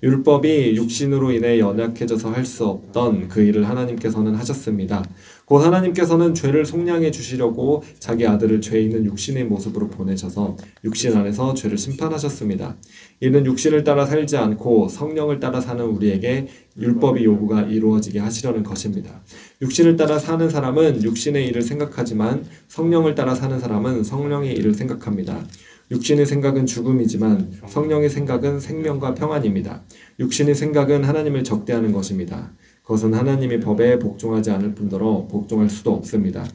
율법이 육신으로 인해 연약해져서 할 수 없던 그 일을 하나님께서는 하셨습니다. 곧 하나님께서는 죄를 속량해 주시려고 자기 아들을 죄 있는 육신의 모습으로 보내셔서 육신 안에서 죄를 심판하셨습니다. 이는 육신을 따라 살지 않고 성령을 따라 사는 우리에게 율법의 요구가 이루어지게 하시려는 것입니다. 육신을 따라 사는 사람은 육신의 일을 생각하지만 성령을 따라 사는 사람은 성령의 일을 생각합니다. 육신의 생각은 죽음이지만 성령의 생각은 생명과 평안입니다. 육신의 생각은 하나님을 적대하는 것입니다. 그것은 하나님의 법에 복종하지 않을 뿐더러 복종할 수도 없습니다.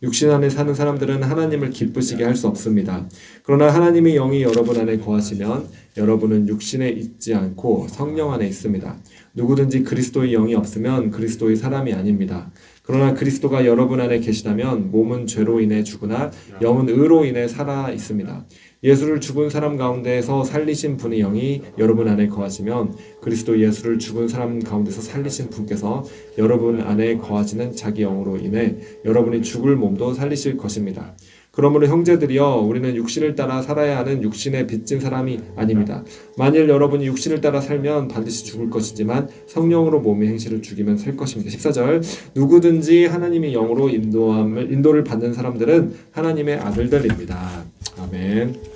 육신 안에 사는 사람들은 하나님을 기쁘시게 할 수 없습니다. 그러나 하나님의 영이 여러분 안에 거하시면 여러분은 육신에 있지 않고 성령 안에 있습니다. 누구든지 그리스도의 영이 없으면 그리스도의 사람이 아닙니다. 그러나 그리스도가 여러분 안에 계시다면 몸은 죄로 인해 죽으나 영은 의로 인해 살아 있습니다. 예수를 죽은 사람 가운데에서 살리신 분의 영이 여러분 안에 거하시면 그리스도 예수를 죽은 사람 가운데서 살리신 분께서 여러분 안에 거하시는 자기 영으로 인해 여러분이 죽을 몸도 살리실 것입니다. 그러므로 형제들이여 우리는 육신을 따라 살아야 하는 육신에 빚진 사람이 아닙니다. 만일 여러분이 육신을 따라 살면 반드시 죽을 것이지만 성령으로 몸의 행실을 죽이면 살 것입니다. 14절 누구든지 하나님의 영으로 인도를 받는 사람들은 하나님의 아들들입니다. 아멘.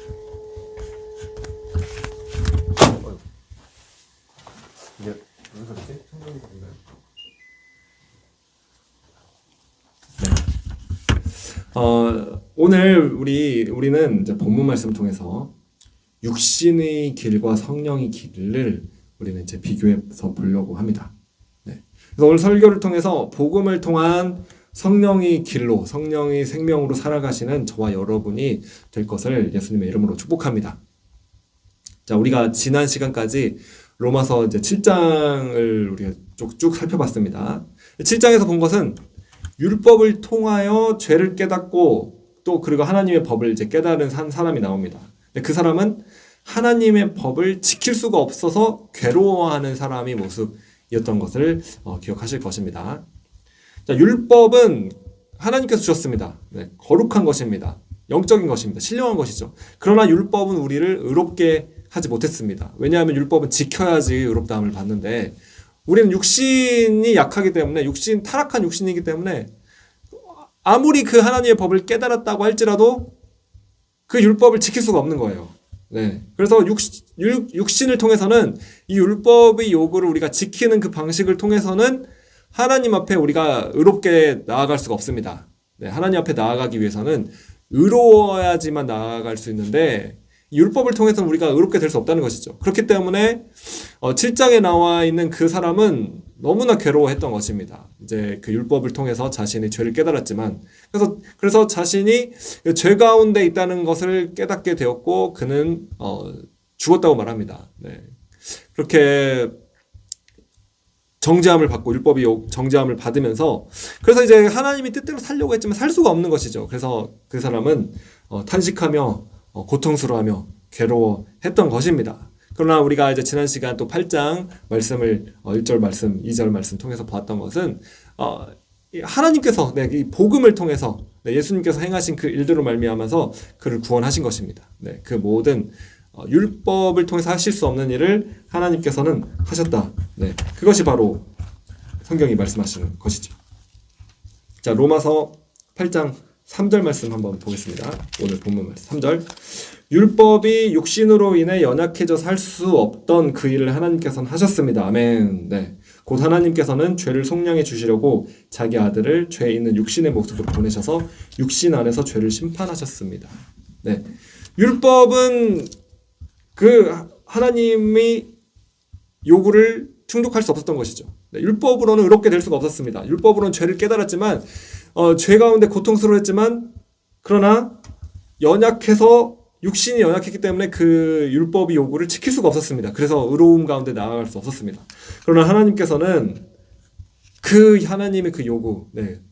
오늘 우리는 이제 본문 말씀을 통해서 육신의 길과 성령의 길을 우리는 이제 비교해서 보려고 합니다. 네. 그래서 오늘 설교를 통해서 복음을 통한 성령의 길로, 성령의 생명으로 살아가시는 저와 여러분이 될 것을 예수님의 이름으로 축복합니다. 자, 우리가 지난 시간까지 로마서 이제 7장을 우리가 쭉 살펴봤습니다. 7장에서 본 것은 율법을 통하여 죄를 깨닫고 또 그리고 하나님의 법을 이제 깨달은 사람이 나옵니다. 그 사람은 하나님의 법을 지킬 수가 없어서 괴로워하는 사람의 모습이었던 것을 기억하실 것입니다. 자, 율법은 하나님께서 주셨습니다. 네, 거룩한 것입니다. 영적인 것입니다. 신령한 것이죠. 그러나 율법은 우리를 의롭게 하지 못했습니다. 왜냐하면 율법은 지켜야지 의롭다함을 받는데 우리는 육신이 약하기 때문에 타락한 육신이기 때문에 아무리 그 하나님의 법을 깨달았다고 할지라도 그 율법을 지킬 수가 없는 거예요. 네. 그래서 육신을 통해서는 이 율법의 요구를 우리가 지키는 그 방식을 통해서는 하나님 앞에 우리가 의롭게 나아갈 수가 없습니다. 네. 하나님 앞에 나아가기 위해서는 의로워야지만 나아갈 수 있는데 율법을 통해서는 우리가 의롭게 될 수 없다는 것이죠. 그렇기 때문에 7장에 나와 있는 그 사람은 너무나 괴로워했던 것입니다. 이제 그 율법을 통해서 자신이 죄를 깨달았지만 그래서 자신이 죄 가운데 있다는 것을 깨닫게 되었고 그는 죽었다고 말합니다. 네. 그렇게 정죄함을 받고 율법이 정죄함을 받으면서 그래서 이제 하나님이 뜻대로 살려고 했지만 살 수가 없는 것이죠. 그래서 그 사람은 탄식하며 고통스러워하며 괴로워했던 것입니다. 그러나 우리가 이제 지난 시간 또 8장 말씀을 1절 말씀, 2절 말씀 통해서 보았던 것은 하나님께서 이 복음을 통해서 예수님께서 행하신 그 일들로 말미암아서 그를 구원하신 것입니다. 그 모든 율법을 통해서 하실 수 없는 일을 하나님께서는 하셨다. 그것이 바로 성경이 말씀하시는 것이죠. 자, 로마서 8장 3절 말씀 한번 보겠습니다. 오늘 본문 말씀 3절 율법이 육신으로 인해 연약해져서 할 수 없던 그 일을 하나님께서는 하셨습니다. 아멘. 네. 곧 하나님께서는 죄를 속량해 주시려고 자기 아들을 죄 있는 육신의 모습으로 보내셔서 육신 안에서 죄를 심판하셨습니다. 네. 율법은 그 하나님의 요구를 충족할 수 없었던 것이죠. 네. 율법으로는 의롭게 될 수가 없었습니다. 율법으로는 죄를 깨달았지만 죄 가운데 고통스러웠지만 그러나 육신이 연약했기 때문에 그 율법의 요구를 지킬 수가 없었습니다. 그래서 의로움 가운데 나아갈 수 없었습니다. 그러나 하나님께서는 그 하나님의 그 요구,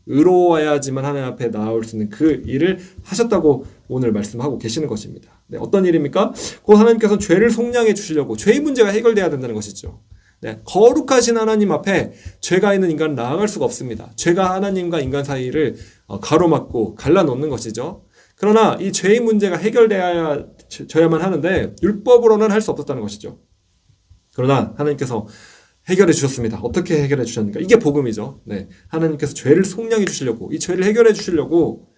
의로워야지만 하나님 앞에 나올 수 있는 그 일을 하셨다고 오늘 말씀하고 계시는 것입니다. 어떤 일입니까? 곧 하나님께서는 죄를 속량해 주시려고 죄의 문제가 해결돼야 된다는 것이죠. 거룩하신 하나님 앞에 죄가 있는 인간은 나아갈 수가 없습니다. 죄가 하나님과 인간 사이를 가로막고 갈라놓는 것이죠. 그러나 이 죄의 문제가 해결되어야만 하는데 율법으로는 할 수 없었다는 것이죠. 그러나 하나님께서 해결해 주셨습니다. 어떻게 해결해 주셨는가? 이게 복음이죠. 네. 하나님께서 죄를 속량해 주시려고, 이 죄를 해결해 주시려고,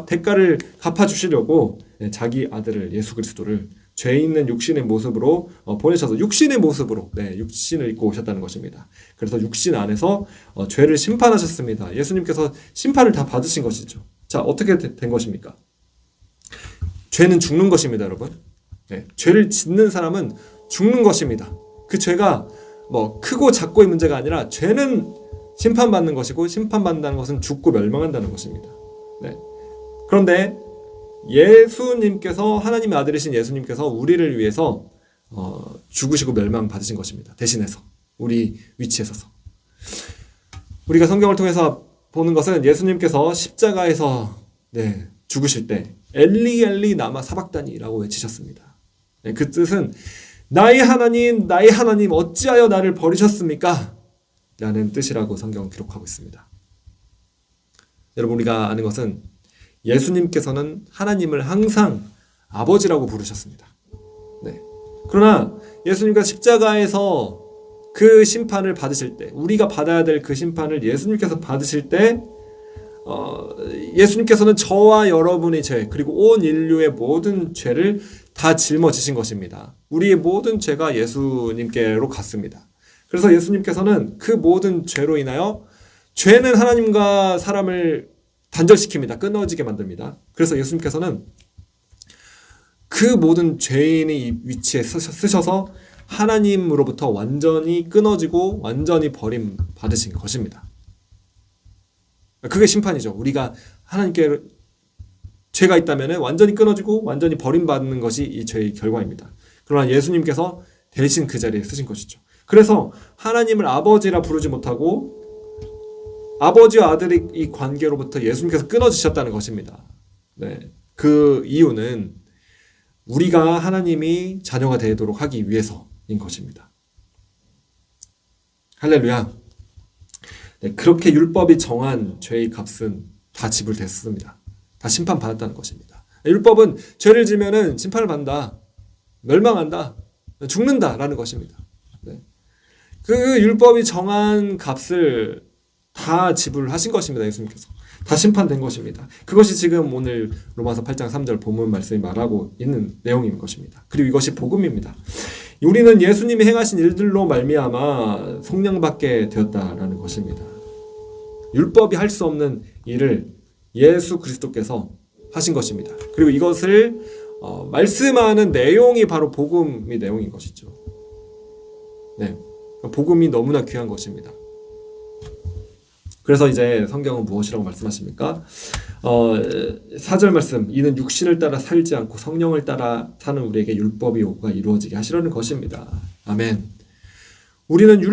대가를 갚아 주시려고 자기 아들을 예수 그리스도를 죄 있는 육신의 모습으로 보내셔서 육신의 모습으로 육신을 입고 오셨다는 것입니다. 그래서 육신 안에서 죄를 심판하셨습니다. 예수님께서 심판을 다 받으신 것이죠. 자, 어떻게 된 것입니까? 죄는 죽는 것입니다, 여러분. 네, 죄를 짓는 사람은 죽는 것입니다. 그 죄가 뭐 크고 작고의 문제가 아니라 죄는 심판받는 것이고 심판받는다는 것은 죽고 멸망한다는 것입니다. 네. 그런데 예수님께서 하나님의 아들이신 예수님께서 우리를 위해서 죽으시고 멸망 받으신 것입니다. 대신해서 우리 위치에 서서 우리가 성경을 통해서 보는 것은 예수님께서 십자가에서 죽으실 때 엘리 엘리 나마 사박다니라고 외치셨습니다. 네, 그 뜻은 나의 하나님 어찌하여 나를 버리셨습니까? 라는 뜻이라고 성경은 기록하고 있습니다. 여러분, 우리가 아는 것은 예수님께서는 하나님을 항상 아버지라고 부르셨습니다. 네. 그러나 예수님께서 십자가에서 그 심판을 받으실 때, 우리가 받아야 될 그 심판을 예수님께서 받으실 때 예수님께서는 저와 여러분의 죄 그리고 온 인류의 모든 죄를 다 짊어지신 것입니다. 우리의 모든 죄가 예수님께로 갔습니다. 그래서 예수님께서는 그 모든 죄로 인하여 죄는 하나님과 사람을 단절시킵니다. 끊어지게 만듭니다. 그래서 예수님께서는 그 모든 죄인의 위치에 쓰셔서 하나님으로부터 완전히 끊어지고 완전히 버림받으신 것입니다. 그게 심판이죠. 우리가 하나님께 죄가 있다면 완전히 끊어지고 완전히 버림받는 것이 이 죄의 결과입니다. 그러나 예수님께서 대신 그 자리에 쓰신 것이죠. 그래서 하나님을 아버지라 부르지 못하고 아버지와 아들의 이 관계로부터 예수님께서 끊어지셨다는 것입니다. 네. 그 이유는 우리가 하나님이 자녀가 되도록 하기 위해서인 것입니다. 할렐루야. 네, 그렇게 율법이 정한 죄의 값은 다 지불됐습니다. 다 심판받았다는 것입니다. 율법은 죄를 지면은 심판을 받는다. 멸망한다. 죽는다라는 것입니다. 네. 그 율법이 정한 값을 다 지불하신 것입니다. 예수님께서. 다 심판된 것입니다. 그것이 지금 오늘 로마서 8장 3절 본문 말씀이 말하고 있는 내용인 것입니다. 그리고 이것이 복음입니다. 우리는 예수님이 행하신 일들로 말미암아 속량받게 되었다라는 것입니다. 율법이 할 수 없는 일을 예수 그리스도께서 하신 것입니다. 그리고 이것을 말씀하는 내용이 바로 복음의 내용인 것이죠. 네, 복음이 너무나 귀한 것입니다. 그래서 이제 성경은 무엇이라고 말씀하십니까? 4절 말씀, 이는 육신을 따라 살지 않고 성령을 따라 사는 우리에게 율법의 요구가 이루어지게 하시려는 것입니다. 아멘. 우리는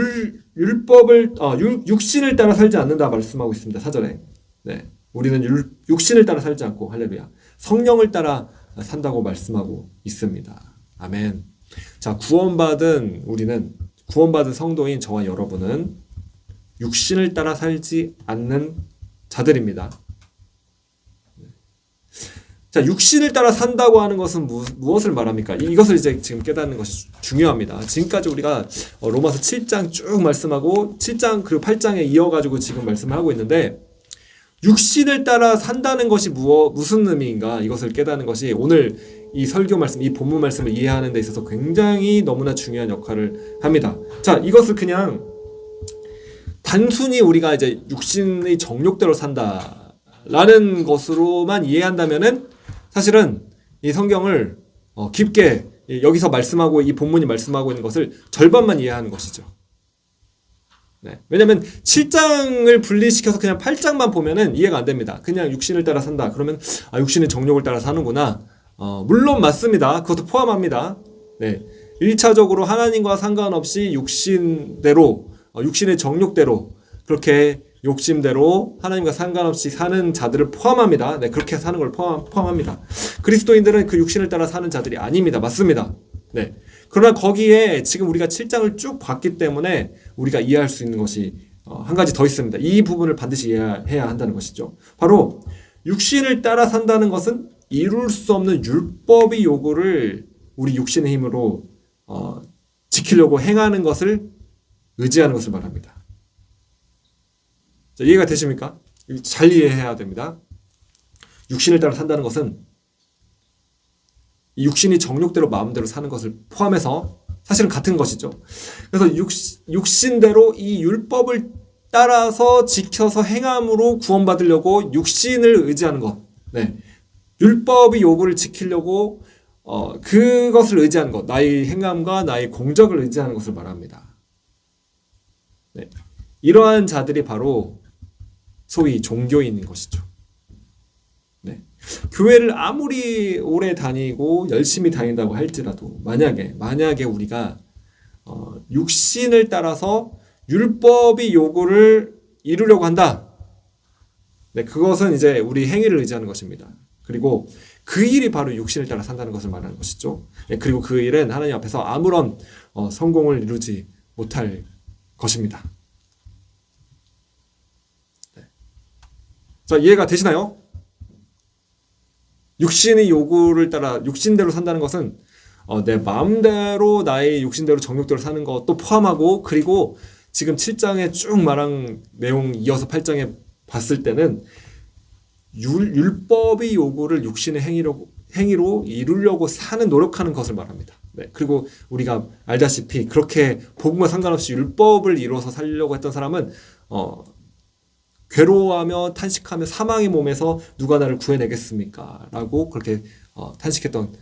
육신을 따라 살지 않는다 말씀하고 있습니다. 4절에. 네. 우리는 육신을 따라 살지 않고, 할렐루야, 성령을 따라 산다고 말씀하고 있습니다. 아멘. 자, 구원받은 성도인 저와 여러분은 육신을 따라 살지 않는 자들입니다. 자, 육신을 따라 산다고 하는 것은 무엇을 말합니까? 이것을 이제 지금 깨닫는 것이 중요합니다. 지금까지 우리가 로마서 7장 쭉 말씀하고 7장 그리고 8장에 이어가지고 지금 말씀을 하고 있는데, 육신을 따라 산다는 것이 무슨 의미인가? 이것을 깨닫는 것이 오늘 이 설교 말씀, 이 본문 말씀을 이해하는 데 있어서 굉장히 너무나 중요한 역할을 합니다. 자, 이것을 그냥 단순히 우리가 이제 육신의 정욕대로 산다라는 것으로만 이해한다면은 사실은 이 성경을 깊게 여기서 말씀하고 이 본문이 말씀하고 있는 것을 절반만 이해하는 것이죠. 네. 왜냐하면 7장을 분리시켜서 그냥 8장만 보면은 이해가 안 됩니다. 그냥 육신을 따라 산다. 그러면 육신의 정욕을 따라 사는구나. 물론 맞습니다. 그것도 포함합니다. 네. 1차적으로 하나님과 상관없이 육신대로, 육신의 정욕대로, 그렇게 욕심대로 하나님과 상관없이 사는 자들을 포함합니다. 네, 그렇게 사는 걸 포함합니다. 그리스도인들은 그 육신을 따라 사는 자들이 아닙니다. 맞습니다. 네. 그러나 거기에 지금 우리가 7장을 쭉 봤기 때문에 우리가 이해할 수 있는 것이 한 가지 더 있습니다. 이 부분을 반드시 이해해야 한다는 것이죠. 바로 육신을 따라 산다는 것은 이룰 수 없는 율법의 요구를 우리 육신의 힘으로 지키려고 행하는 것을 의지하는 것을 말합니다. 자, 이해가 되십니까? 잘 이해해야 됩니다. 육신을 따라 산다는 것은 이 육신이 정욕대로 마음대로 사는 것을 포함해서 사실은 같은 것이죠. 그래서 육신대로 이 율법을 따라서 지켜서 행함으로 구원받으려고 육신을 의지하는 것. 네. 율법의 요구를 지키려고 그것을 의지하는 것. 나의 행함과 나의 공적을 의지하는 것을 말합니다. 네. 이러한 자들이 바로 소위 종교인인 것이죠. 네. 교회를 아무리 오래 다니고 열심히 다닌다고 할지라도 만약에 우리가 육신을 따라서 율법의 요구를 이루려고 한다. 네, 그것은 이제 우리 행위를 의지하는 것입니다. 그리고 그 일이 바로 육신을 따라 산다는 것을 말하는 것이죠. 네, 그리고 그 일은 하나님 앞에서 아무런 성공을 이루지 못할 것입니다. 네. 자, 이해가 되시나요? 육신의 요구를 따라 육신대로 산다는 것은 내 마음대로 나의 육신대로 정욕대로 사는 것도 포함하고, 그리고 지금 7장에 쭉 말한 내용 이어서 8장에 봤을 때는 율법의 요구를 육신의 행위로 이루려고 노력하는 것을 말합니다. 네. 그리고 우리가 알다시피 그렇게 복음과 상관없이 율법을 이루어서 살려고 했던 사람은 괴로워하며 탄식하며 사망의 몸에서 누가 나를 구해내겠습니까? 라고 그렇게 탄식했던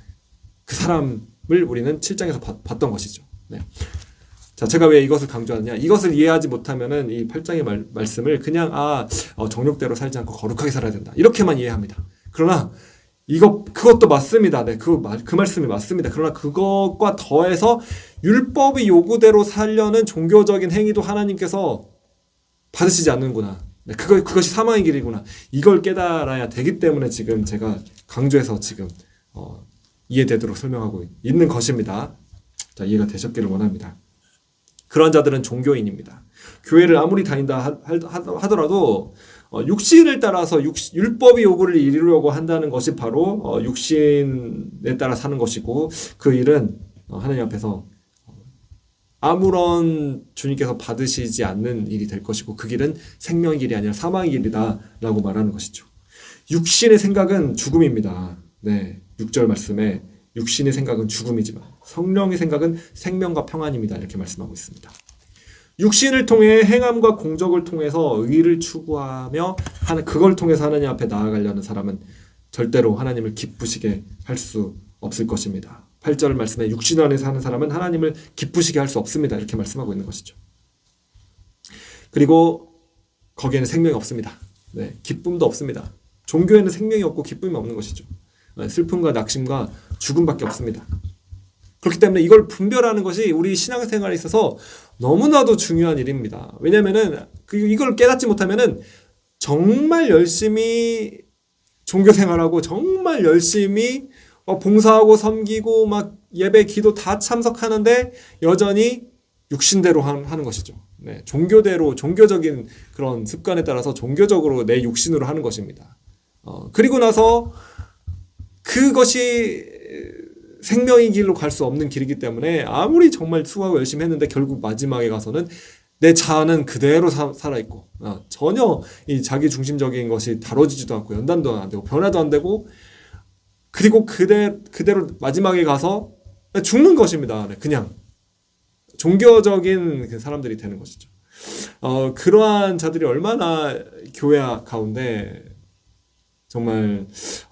그 사람을 우리는 7장에서 봤던 것이죠. 네. 자, 제가 왜 이것을 강조하느냐? 이것을 이해하지 못하면은 이 8장의 말씀을 그냥 정욕대로 살지 않고 거룩하게 살아야 된다, 이렇게만 이해합니다. 그러나 그것도 맞습니다. 네, 그 말씀이 맞습니다. 그러나 그것과 더해서 율법의 요구대로 살려는 종교적인 행위도 하나님께서 받으시지 않는구나. 네, 그것이 사망의 길이구나. 이걸 깨달아야 되기 때문에 지금 제가 강조해서 지금 이해되도록 설명하고 있는 것입니다. 자, 이해가 되셨기를 원합니다. 그런 자들은 종교인입니다. 교회를 아무리 다닌다 하더라도 육신을 따라서 율법의 요구를 이루려고 한다는 것이 바로 육신에 따라 사는 것이고, 그 일은 하나님 앞에서 아무런 주님께서 받으시지 않는 일이 될 것이고, 그 길은 생명의 길이 아니라 사망의 길이다 라고 말하는 것이죠. 육신의 생각은 죽음입니다. 네, 6절 말씀에 육신의 생각은 죽음이지만 성령의 생각은 생명과 평안입니다, 이렇게 말씀하고 있습니다. 육신을 통해 행함과 공적을 통해서 의를 추구하며 그걸 통해서 하나님 앞에 나아가려는 사람은 절대로 하나님을 기쁘시게 할 수 없을 것입니다. 8절 말씀에 육신 안에서 하는 사람은 하나님을 기쁘시게 할 수 없습니다, 이렇게 말씀하고 있는 것이죠. 그리고 거기에는 생명이 없습니다. 네, 기쁨도 없습니다. 종교에는 생명이 없고 기쁨이 없는 것이죠. 슬픔과 낙심과 죽음밖에 없습니다. 그렇기 때문에 이걸 분별하는 것이 우리 신앙생활에 있어서 너무나도 중요한 일입니다. 왜냐하면은 이걸 깨닫지 못하면은 정말 열심히 종교생활하고 정말 열심히 봉사하고 섬기고 막 예배, 기도 다 참석하는데 여전히 육신대로 하는 것이죠. 네, 종교적인 그런 습관에 따라서 종교적으로 내 육신으로 하는 것입니다. 그리고 나서 그것이 생명의 길로 갈 수 없는 길이기 때문에 아무리 정말 수고하고 열심히 했는데 결국 마지막에 가서는 내 자아는 그대로 살아있고 전혀 이 자기 중심적인 것이 다뤄지지도 않고 연단도 안 되고 변화도 안 되고, 그리고 그대로 마지막에 가서 죽는 것입니다. 그냥 종교적인 사람들이 되는 것이죠. 그러한 자들이 얼마나 교회 가운데 정말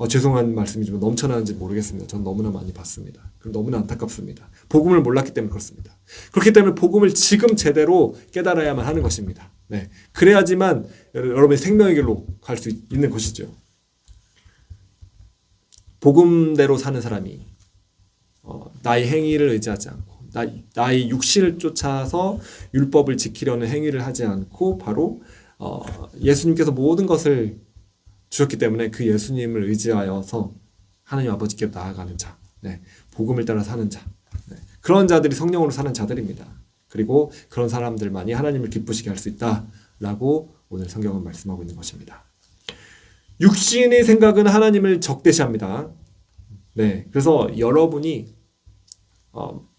죄송한 말씀이지만 넘쳐나는지 모르겠습니다. 전 너무나 많이 봤습니다. 너무나 안타깝습니다. 복음을 몰랐기 때문에 그렇습니다. 그렇기 때문에 복음을 지금 제대로 깨달아야만 하는 것입니다. 네, 그래야지만 여러분의 생명의 길로 갈 수 있는 것이죠. 복음대로 사는 사람이 나의 행위를 의지하지 않고 나의 육신을 쫓아서 율법을 지키려는 행위를 하지 않고 바로 예수님께서 모든 것을 주셨기 때문에 그 예수님을 의지하여서 하나님 아버지께 나아가는 자, 네, 복음을 따라 사는 자, 네, 그런 자들이 성령으로 사는 자들입니다. 그리고 그런 사람들만이 하나님을 기쁘시게 할 수 있다라고 오늘 성경은 말씀하고 있는 것입니다. 육신의 생각은 하나님을 적대시합니다. 네, 그래서 여러분이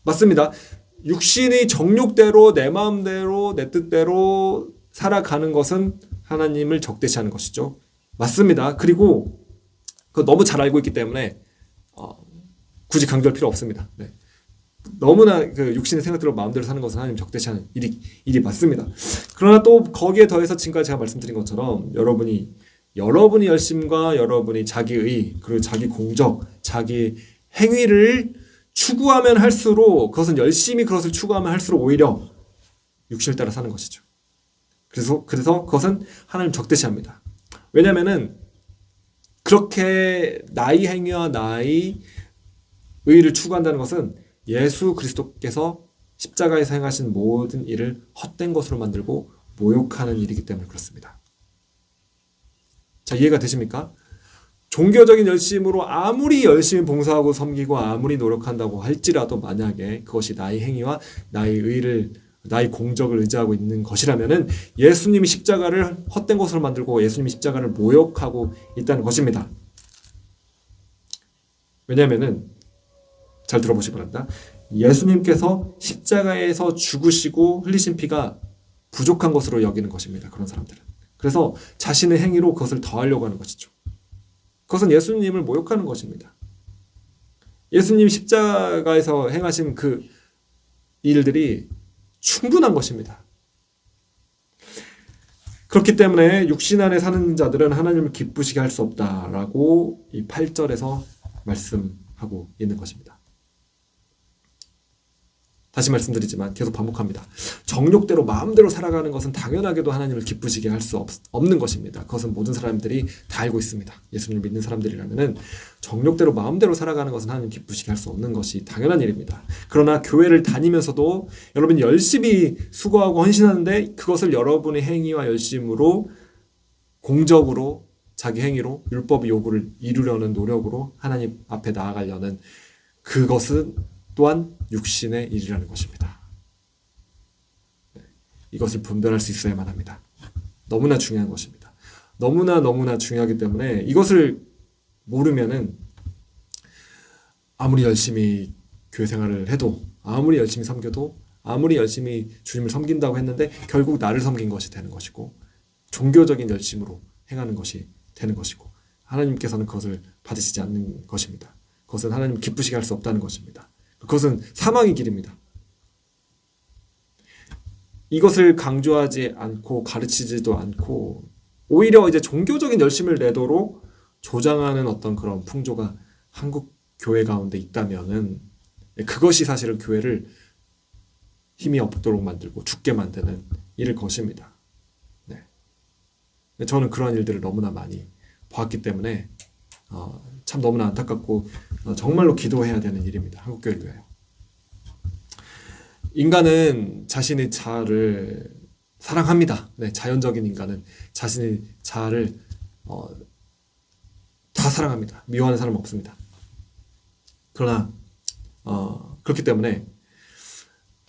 맞습니다. 육신의 정욕대로 내 마음대로 내 뜻대로 살아가는 것은 하나님을 적대시하는 것이죠. 맞습니다. 그리고 그거 너무 잘 알고 있기 때문에 굳이 강조할 필요 없습니다. 네. 너무나 그 육신의 생각대로 마음대로 사는 것은 하나님 적대시하는 일이 맞습니다. 그러나 또 거기에 더해서 지금까지 제가 말씀드린 것처럼 여러분이 열심과 여러분이 자기의 그리고 자기 공적, 자기 행위를 추구하면 할수록 그것은 열심히 그것을 추구하면 할수록 오히려 육신을 따라 사는 것이죠. 그래서 그것은 하나님 적대시합니다. 왜냐하면은 그렇게 나의 행위와 나의 의를 추구한다는 것은 예수 그리스도께서 십자가에서 행하신 모든 일을 헛된 것으로 만들고 모욕하는 일이기 때문에 그렇습니다. 자, 이해가 되십니까? 종교적인 열심으로 아무리 열심히 봉사하고 섬기고 아무리 노력한다고 할지라도 만약에 그것이 나의 행위와 나의 의를 나의 공적을 의지하고 있는 것이라면은 예수님이 십자가를 헛된 것으로 만들고 예수님이 십자가를 모욕하고 있다는 것입니다. 왜냐하면은 잘 들어보시기 바랍니다. 예수님께서 십자가에서 죽으시고 흘리신 피가 부족한 것으로 여기는 것입니다. 그런 사람들은. 그래서 자신의 행위로 그것을 더하려고 하는 것이죠. 그것은 예수님을 모욕하는 것입니다. 예수님 십자가에서 행하신 그 일들이 충분한 것입니다. 그렇기 때문에 육신 안에 사는 자들은 하나님을 기쁘시게 할 수 없다라고 이 8절에서 말씀하고 있는 것입니다. 다시 말씀드리지만 계속 반복합니다. 정욕대로 마음대로 살아가는 것은 당연하게도 하나님을 기쁘시게 할 수 없는 것입니다. 그것은 모든 사람들이 다 알고 있습니다. 예수님을 믿는 사람들이라면은 정욕대로 마음대로 살아가는 것은 하나님 기쁘시게 할 수 없는 것이 당연한 일입니다. 그러나 교회를 다니면서도 여러분이 열심히 수고하고 헌신하는데 그것을 여러분의 행위와 열심으로 공적으로 자기 행위로 율법의 요구를 이루려는 노력으로 하나님 앞에 나아가려는 그것은 또한 육신의 일이라는 것입니다. 이것을 분별할 수 있어야만 합니다. 너무나 중요한 것입니다. 너무나 중요하기 때문에 이것을 모르면은 아무리 열심히 교회 생활을 해도 아무리 열심히 섬겨도 아무리 열심히 주님을 섬긴다고 했는데 결국 나를 섬긴 것이 되는 것이고 종교적인 열심으로 행하는 것이 되는 것이고 하나님께서는 그것을 받으시지 않는 것입니다. 그것은 하나님 기쁘시게 할 수 없다는 것입니다. 그것은 사망의 길입니다. 이것을 강조하지 않고 가르치지도 않고 오히려 이제 종교적인 열심을 내도록 조장하는 어떤 그런 풍조가 한국 교회 가운데 있다면은 그것이 사실은 교회를 힘이 없도록 만들고 죽게 만드는 일일 것입니다. 네. 저는 그러한 일들을 너무나 많이 봤기 때문에 참 너무나 안타깝고 정말로 기도해야 되는 일입니다. 한국 교회를 위하여. 인간은 자신의 자아를 사랑합니다. 네, 자연적인 인간은 자신의 자아를 다 사랑합니다. 미워하는 사람은 없습니다. 그러나 그렇기 때문에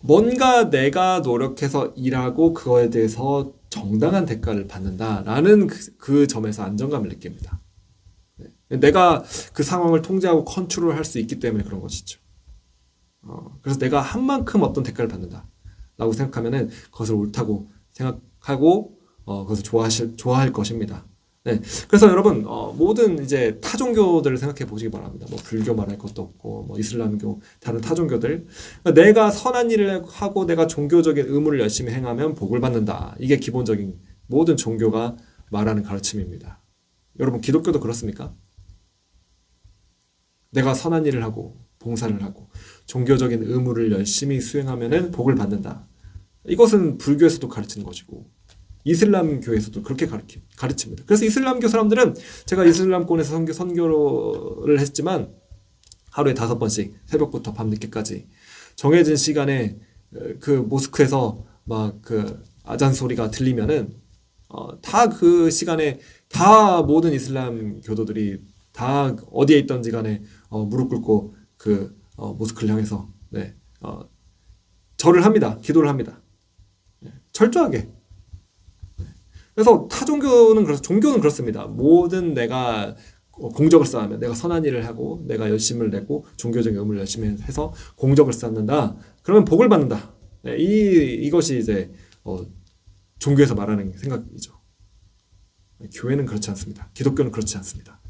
뭔가 내가 노력해서 일하고 그거에 대해서 정당한 대가를 받는다라는 그 점에서 안정감을 느낍니다. 내가 그 상황을 통제하고 컨트롤할 수 있기 때문에 그런 것이죠. 그래서 내가 한 만큼 어떤 대가를 받는다라고 생각하면은 그것을 옳다고 생각하고 그것을 좋아할 것입니다. 네. 그래서 여러분 모든 이제 타 종교들을 생각해 보시기 바랍니다. 뭐 불교 말할 것도 없고 뭐 이슬람교 다른 타 종교들 내가 선한 일을 하고 내가 종교적인 의무를 열심히 행하면 복을 받는다. 이게 기본적인 모든 종교가 말하는 가르침입니다. 여러분 기독교도 그렇습니까? 내가 선한 일을 하고 봉사를 하고 종교적인 의무를 열심히 수행하면은 복을 받는다. 이것은 불교에서도 가르치는 것이고 이슬람교에서도 그렇게 가르칩니다. 그래서 이슬람교 사람들은 제가 이슬람권에서 선교를 했지만 하루에 5번씩 새벽부터 밤늦게까지 정해진 시간에 그 모스크에서 막 그 아잔 소리가 들리면은 다 그 시간에 다 모든 이슬람 교도들이 다 어디에 있던지 간에 무릎 꿇고 그 모스크를 향해서 네, 절을 합니다. 기도를 합니다. 네, 철저하게. 그래서 타 종교는 종교는 그렇습니다. 모든 내가 공적을 쌓으면 내가 선한 일을 하고 내가 열심을 내고 종교적인 의무를 열심히 해서 공적을 쌓는다. 그러면 복을 받는다. 네, 이것이 이제 종교에서 말하는 생각이죠. 교회는 그렇지 않습니다. 기독교는 그렇지 않습니다.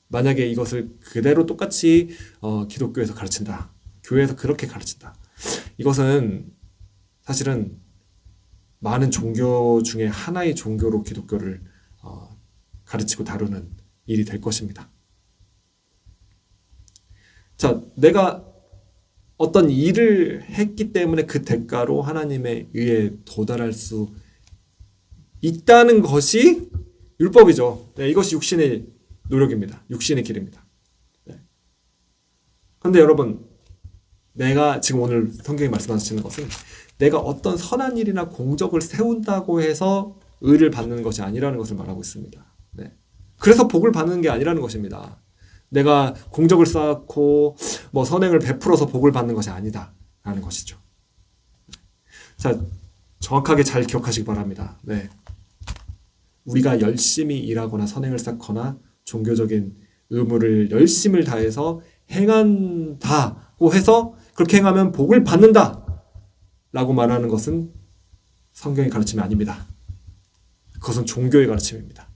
만약에 이것을 그대로 똑같이 기독교에서 가르친다. 교회에서 그렇게 가르친다. 이것은 사실은 많은 종교 중에 하나의 종교로 기독교를 가르치고 다루는 일이 될 것입니다. 자, 내가 어떤 일을 했기 때문에 그 대가로 하나님의 의에 도달할 수 있다는 것이 율법이죠. 네, 이것이 육신의 노력입니다. 육신의 길입니다. 네. 그런데 여러분, 내가 지금 오늘 성경이 말씀하시는 것은 내가 어떤 선한 일이나 공적을 세운다고 해서 의를 받는 것이 아니라는 것을 말하고 있습니다. 네. 그래서 복을 받는 게 아니라는 것입니다. 내가 공적을 쌓고 선행을 베풀어서 복을 받는 것이 아니다라는 것이죠. 자, 정확하게 잘 기억하시기 바랍니다. 네. 우리가 열심히 일하거나 선행을 쌓거나 종교적인 의무를 열심을 다해서 행한다고 해서 그렇게 행하면 복을 받는다 라고 말하는 것은 성경의 가르침이 아닙니다. 그것은 종교의 가르침입니다.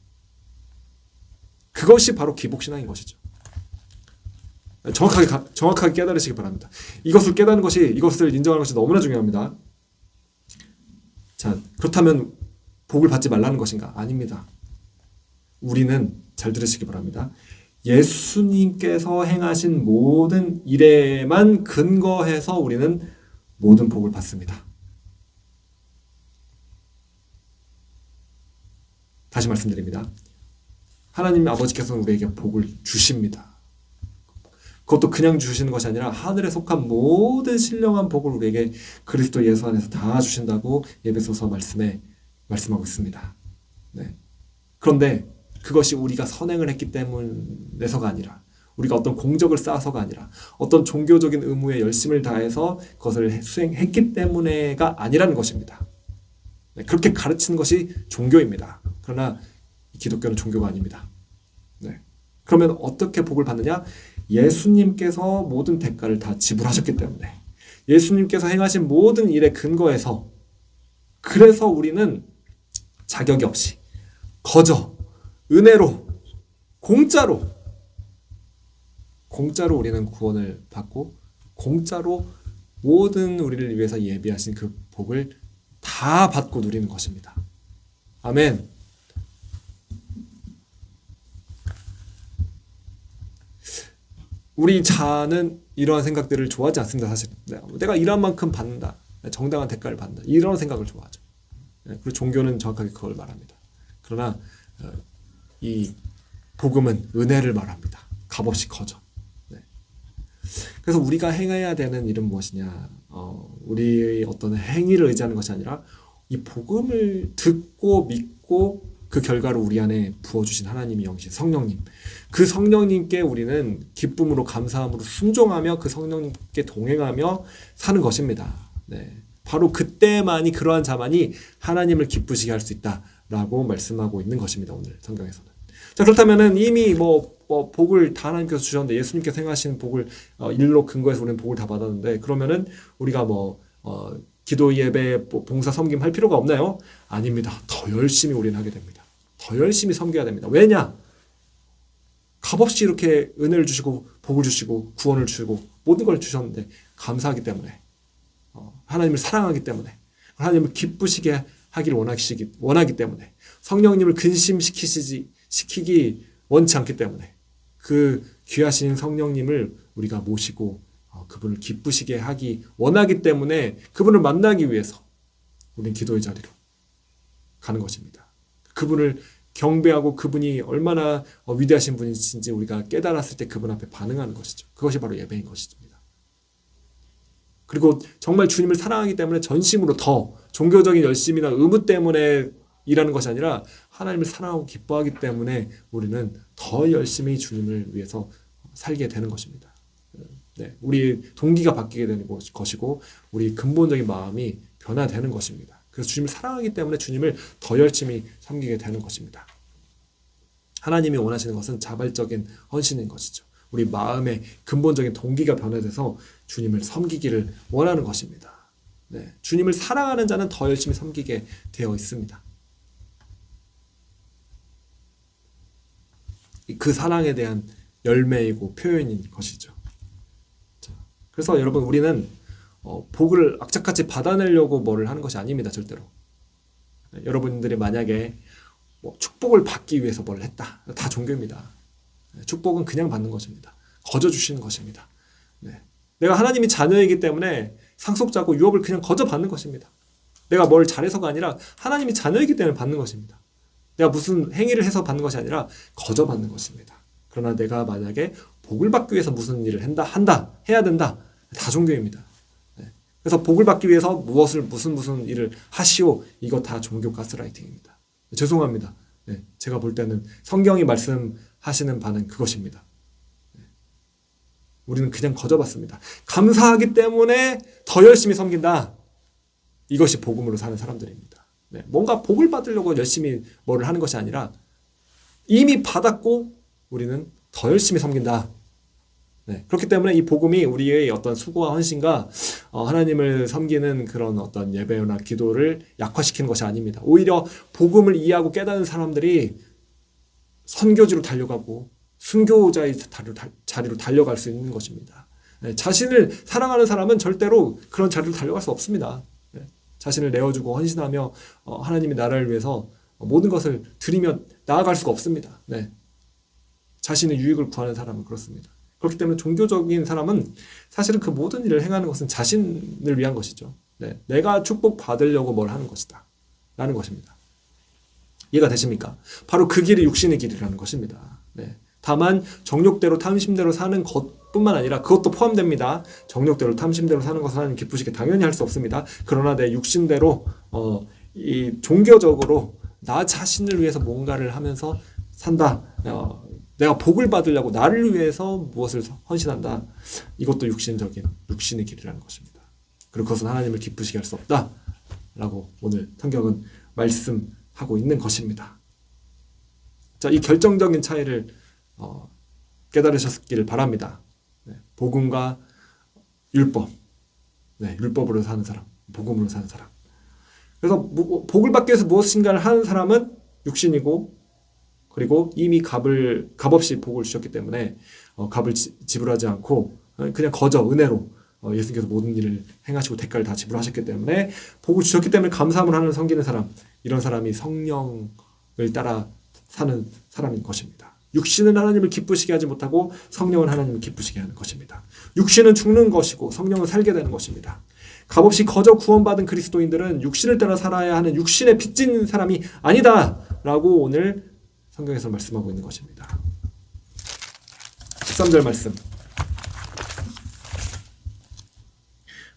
그것이 바로 기복신앙인 것이죠. 정확하게 깨달으시기 바랍니다. 이것을 깨닫는 것이, 이것을 인정하는 것이 너무나 중요합니다. 자, 그렇다면 복을 받지 말라는 것인가? 아닙니다. 우리는 잘 들으시기 바랍니다. 예수님께서 행하신 모든 일에만 근거해서 우리는 모든 복을 받습니다. 다시 말씀드립니다. 하나님 아버지께서는 우리에게 복을 주십니다. 그것도 그냥 주시는 것이 아니라 하늘에 속한 모든 신령한 복을 우리에게 그리스도 예수 안에서 다 주신다고 에베소서 말씀하고 있습니다. 네. 그런데 그것이 우리가 선행을 했기 때문에서가 아니라, 우리가 어떤 공적을 쌓아서가 아니라, 어떤 종교적인 의무에 열심을 다해서 그것을 수행했기 때문에가 아니라는 것입니다. 네. 그렇게 가르치는 것이 종교입니다. 그러나 기독교는 종교가 아닙니다. 네. 그러면 어떻게 복을 받느냐? 예수님께서 모든 대가를 다 지불하셨기 때문에, 예수님께서 행하신 모든 일에 근거해서, 그래서 우리는 자격이 없이 거저 은혜로 공짜로 우리는 구원을 받고 공짜로 모든 우리를 위해서 예비하신 그 복을 다 받고 누리는 것입니다. 아멘. 우리 자는 이러한 생각들을 좋아하지 않습니다. 사실 내가 일한 만큼 받는다, 정당한 대가를 받는다, 이런 생각을 좋아하죠. 그리고 종교는 정확하게 그걸 말합니다. 그러나 이 복음은 은혜를 말합니다. 값없이 거저. 네. 그래서 우리가 행해야 되는 일은 무엇이냐? 우리의 어떤 행위를 의지하는 것이 아니라 이 복음을 듣고 믿고 그 결과로 우리 안에 부어주신 하나님의 영신 성령님, 그 성령님께 우리는 기쁨으로 감사함으로 순종하며 그 성령님께 동행하며 사는 것입니다. 네. 바로 그때만이, 그러한 자만이 하나님을 기쁘시게 할 수 있다라고 말씀하고 있는 것입니다. 오늘 성경에서는. 자, 그렇다면은 이미 복을 다 하나님께서 주셨는데, 예수님께서 행하신 복을 일로 근거해서 우리는 복을 다 받았는데, 그러면은 우리가 기도 예배 봉사 섬김 할 필요가 없나요? 아닙니다. 더 열심히 우리는 하게 됩니다. 더 열심히 섬겨야 됩니다. 왜냐? 값없이 이렇게 은혜를 주시고 복을 주시고 구원을 주시고 모든 걸 주셨는데 감사하기 때문에, 하나님을 사랑하기 때문에, 하나님을 기쁘시게 하기를 원하기 때문에, 성령님을 근심시키기 원치 않기 때문에, 그 귀하신 성령님을 우리가 모시고 그분을 기쁘시게 하기 원하기 때문에, 그분을 만나기 위해서 우리는 기도의 자리로 가는 것입니다. 그분을 경배하고 그분이 얼마나 위대하신 분이신지 우리가 깨달았을 때 그분 앞에 반응하는 것이죠. 그것이 바로 예배인 것입니다. 그리고 정말 주님을 사랑하기 때문에 전심으로 더 종교적인 열심이나 의무 때문에 일하는 것이 아니라 하나님을 사랑하고 기뻐하기 때문에 우리는 더 열심히 주님을 위해서 살게 되는 것입니다. 네, 우리 동기가 바뀌게 되는 것이고 우리 근본적인 마음이 변화되는 것입니다. 그래서 주님을 사랑하기 때문에 주님을 더 열심히 섬기게 되는 것입니다. 하나님이 원하시는 것은 자발적인 헌신인 것이죠. 우리 마음의 근본적인 동기가 변화돼서 주님을 섬기기를 원하는 것입니다. 네, 주님을 사랑하는 자는 더 열심히 섬기게 되어 있습니다. 그 사랑에 대한 열매이고 표현인 것이죠. 자, 그래서 여러분 우리는 복을 악착같이 받아내려고 뭐를 하는 것이 아닙니다. 절대로. 네, 여러분들이 만약에 축복을 받기 위해서 뭘 했다. 다 종교입니다. 네, 축복은 그냥 받는 것입니다. 거저 주시는 것입니다. 네, 내가 하나님이 자녀이기 때문에 상속자고 유업을 그냥 거저 받는 것입니다. 내가 뭘 잘해서가 아니라 하나님이 자녀이기 때문에 받는 것입니다. 내가 무슨 행위를 해서 받는 것이 아니라 거저 받는 것입니다. 그러나 내가 만약에 복을 받기 위해서 무슨 일을 해야 된다. 다 종교입니다. 네. 그래서 복을 받기 위해서 무슨 일을 하시오. 이거 다 종교 가스라이팅입니다. 죄송합니다. 네. 제가 볼 때는 성경이 말씀하시는 바는 그것입니다. 네. 우리는 그냥 거저 받습니다. 감사하기 때문에 더 열심히 섬긴다. 이것이 복음으로 사는 사람들입니다. 네. 뭔가 복을 받으려고 열심히 뭐를 하는 것이 아니라 이미 받았고 우리는 더 열심히 섬긴다. 네. 그렇기 때문에 이 복음이 우리의 어떤 수고와 헌신과 하나님을 섬기는 그런 어떤 예배나 기도를 약화시키는 것이 아닙니다. 오히려 복음을 이해하고 깨닫는 사람들이 선교지로 달려가고 순교자의 자리로 달려갈 수 있는 것입니다. 네. 자신을 사랑하는 사람은 절대로 그런 자리로 달려갈 수 없습니다. 네. 자신을 내어주고 헌신하며 하나님의 나라를 위해서 모든 것을 드리며 나아갈 수가 없습니다. 네. 자신의 유익을 구하는 사람은 그렇습니다. 그렇기 때문에 종교적인 사람은 사실은 그 모든 일을 행하는 것은 자신을 위한 것이죠. 네. 내가 축복 받으려고 뭘 하는 것이다. 라는 것입니다. 이해가 되십니까? 바로 그 길이 육신의 길이라는 것입니다. 네. 다만 정욕대로 탐심대로 사는 것뿐만 아니라 그것도 포함됩니다. 정욕대로 탐심대로 사는 것은 하나님 기쁘시게 당연히 할 수 없습니다. 그러나 내 육신대로 이 종교적으로 나 자신을 위해서 뭔가를 하면서 산다. 내가 복을 받으려고 나를 위해서 무엇을 헌신한다. 이것도 육신의 길이라는 것입니다. 그리고 그것은 하나님을 기쁘시게 할 수 없다. 라고 오늘 성경은 말씀하고 있는 것입니다. 자, 이 결정적인 차이를 깨달으셨기를 바랍니다. 네, 복음과 율법. 네, 율법으로 사는 사람, 복음으로 사는 사람. 그래서 복을 받기 위해서 무엇인가를 하는 사람은 육신이고 그리고 이미 값없이 복을 주셨기 때문에 값을 지불하지 않고 그냥 거저 은혜로 예수님께서 모든 일을 행하시고 대가를 다 지불하셨기 때문에 복을 주셨기 때문에 감사함을 하는 섬기는 사람, 이런 사람이 성령을 따라 사는 사람인 것입니다. 육신은 하나님을 기쁘시게 하지 못하고 성령은 하나님을 기쁘시게 하는 것입니다. 육신은 죽는 것이고 성령은 살게 되는 것입니다. 값없이 거저 구원받은 그리스도인들은 육신을 따라 살아야 하는 육신에 빚진 사람이 아니다 라고 오늘 성경에서 말씀하고 있는 것입니다. 13절 말씀.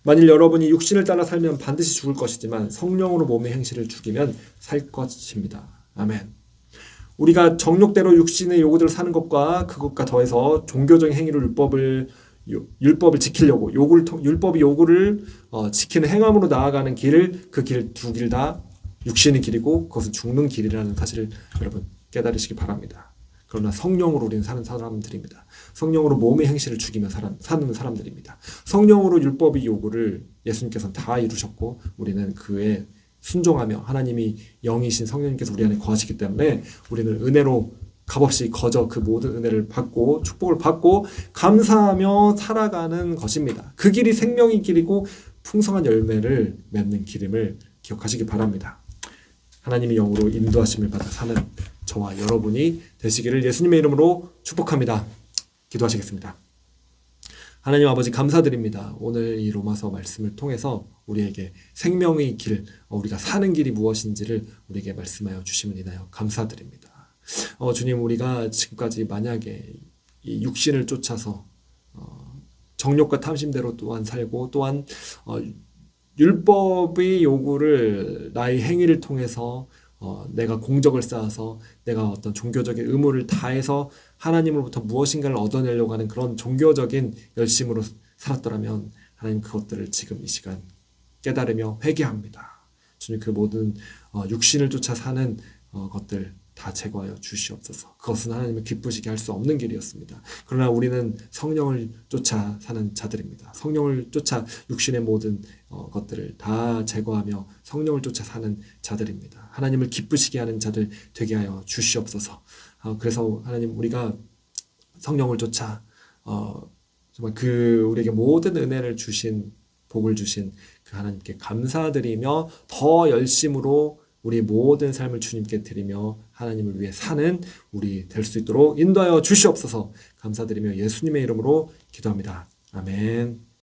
만일 여러분이 육신을 따라 살면 반드시 죽을 것이지만 성령으로 몸의 행실을 죽이면 살 것입니다. 아멘. 우리가 정욕대로 육신의 요구대로 사는 것과 그것과 더해서 종교적인 행위로 율법을 지키려고 율법의 요구를 지키는 행함으로 나아가는 길을 그 길 두 길 다 육신의 길이고 그것은 죽는 길이라는 사실을 여러분 깨달으시기 바랍니다. 그러나 성령으로 우리는 사는 사람들입니다. 성령으로 몸의 행실을 죽이며 사는 사람들입니다. 성령으로 율법의 요구를 예수님께서는 다 이루셨고 우리는 그에 순종하며 하나님이 영이신 성령님께서 우리 안에 거하시기 때문에 우리는 은혜로 값없이 거저 그 모든 은혜를 받고 축복을 받고 감사하며 살아가는 것입니다. 그 길이 생명의 길이고 풍성한 열매를 맺는 길임을 기억하시기 바랍니다. 하나님의 영으로 인도하심을 받아 사는 저와 여러분이 되시기를 예수님의 이름으로 축복합니다. 기도하시겠습니다. 하나님 아버지 감사드립니다. 오늘 이 로마서 말씀을 통해서 우리에게 생명의 길, 우리가 사는 길이 무엇인지를 우리에게 말씀하여 주심을 인하여 감사드립니다. 주님, 우리가 지금까지 만약에 이 육신을 쫓아서 정욕과 탐심대로 또한 살고 또한 율법의 요구를 나의 행위를 통해서 내가 공적을 쌓아서 내가 어떤 종교적인 의무를 다해서 하나님으로부터 무엇인가를 얻어내려고 하는 그런 종교적인 열심으로 살았더라면 하나님 그것들을 지금 이 시간 깨달으며 회개합니다. 주님 그 모든 육신을 쫓아 사는 것들 다 제거하여 주시옵소서. 그것은 하나님을 기쁘시게 할 수 없는 길이었습니다. 그러나 우리는 성령을 쫓아 사는 자들입니다. 성령을 쫓아 육신의 모든 것들을 다 제거하며 성령을 쫓아 사는 자들입니다. 하나님을 기쁘시게 하는 자들 되게 하여 주시옵소서. 그래서 하나님, 우리가 성령을 쫓아 정말 우리에게 모든 은혜를 주신, 복을 주신 그 하나님께 감사드리며 더 열심으로 우리 모든 삶을 주님께 드리며 하나님을 위해 사는 우리 될 수 있도록 인도하여 주시옵소서. 감사드리며 예수님의 이름으로 기도합니다. 아멘.